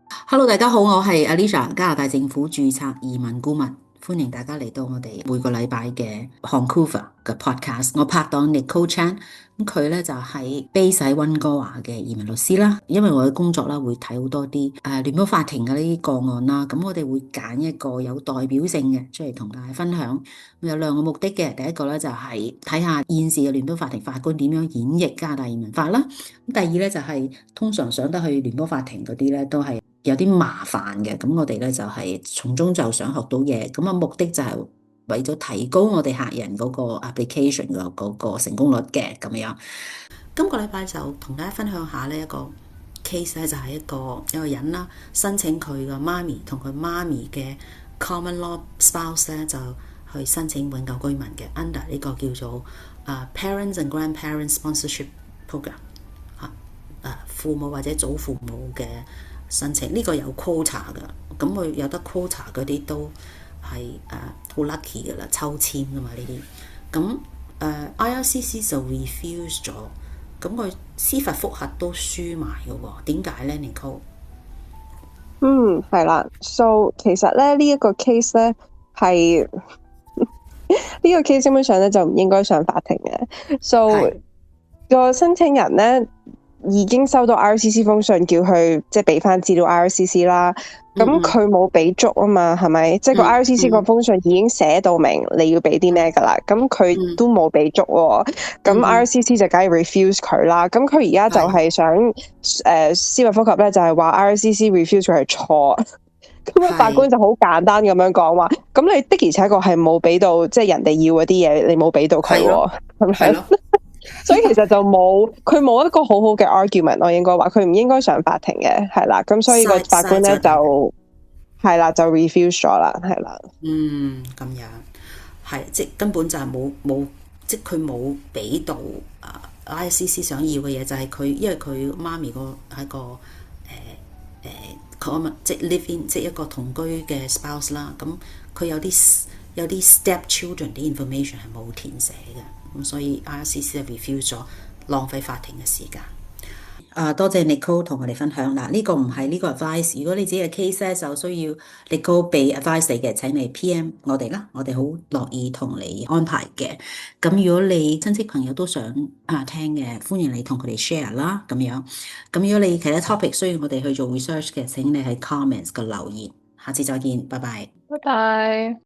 Hello，大家好，我係 Alicia，加拿大政府註冊移民顧問，歡迎大家嚟到我哋每個禮拜嘅 Vancouver 嘅 podcast。我拍檔 Nicole Chan，咁佢咧就喺 base 喺溫哥華嘅移民律師啦。因為我嘅工作啦，會睇好多啲聯邦法庭嘅呢啲個案啦，咁我哋會揀一個有代表性嘅出嚟同大家分享。有兩個目的嘅，第一個咧就係睇下現時嘅聯邦法庭法官點樣演繹加拿大移民法啦。咁第二咧就係通常上得去聯邦法庭嗰啲咧都係有啲麻煩嘅，咁我哋咧就係從中就想學到嘢，咁啊目的就係為咗提高我哋客人嗰個 application 嘅嗰個成功率嘅咁樣。今個禮拜就同大家分享下呢一個 case 咧，就係一個人啦，申請佢嘅媽咪同佢媽咪嘅 common law spouse 咧，就去申請永久居民嘅 under 呢個叫做parents and grandparents sponsorship program 父母或者祖父母嘅申請呢個有 quota 㗎，咁佢有得 quota 嗰啲都係好 lucky 㗎啦，抽籤㗎嘛呢啲。咁IRCC 就 refuse 咗，咁佢司法覆核都輸埋㗎喎，點解咧 Nicole？係啦，so 其實咧呢一個 case 咧係呢個 case 基本上咧就唔應該上法庭嘅，so 個申請人咧已經收到 IRCC 封信，叫佢即係俾翻資料 IRCC 啦。咁佢冇俾足啊嘛，係咪？即係個 IRCC 個封信已經寫到明你要俾啲咩噶啦，咁佢都冇俾足喎。咁 IRCC 就梗係 refuse 佢啦。咁佢而家就係想司法覆核咧，就係話 IRCC refuse 佢係錯。咁法官就好簡單咁樣講話，咁你的而且確係冇俾到，即係人哋要嗰啲嘢，你冇俾到佢喎，係咪？所以其實就佢冇一個好好嘅 argument， 我應該話佢唔應該上法庭嘅，係啦。咁所以個法官咧就係啦，就 refuse 咗啦，係啦。咁樣係即根本就係冇，即佢冇俾到ICC 想要嘅嘢，就係佢因為佢媽咪係一個即 live in 即一個同居嘅 spouse 啦。咁佢有啲 step children 啲 information 係冇填寫嘅，咁所以 ICC 就 refuse 咗，浪費法庭嘅時間。多謝 Nicole 同我哋分享嗱，呢個唔係呢個 advice。如果你自己嘅 case 咧，就需要 Nicole 俾 advice 你嘅，請你 PM 我哋啦，我哋好樂意同你安排嘅。咁如果你親戚朋友都想聽嘅，歡迎你同佢哋 share 啦，咁樣。咁如果你其他 topic 需要我哋去做 research 嘅，請你喺 comments 嘅留言。下次再見，拜拜。拜拜。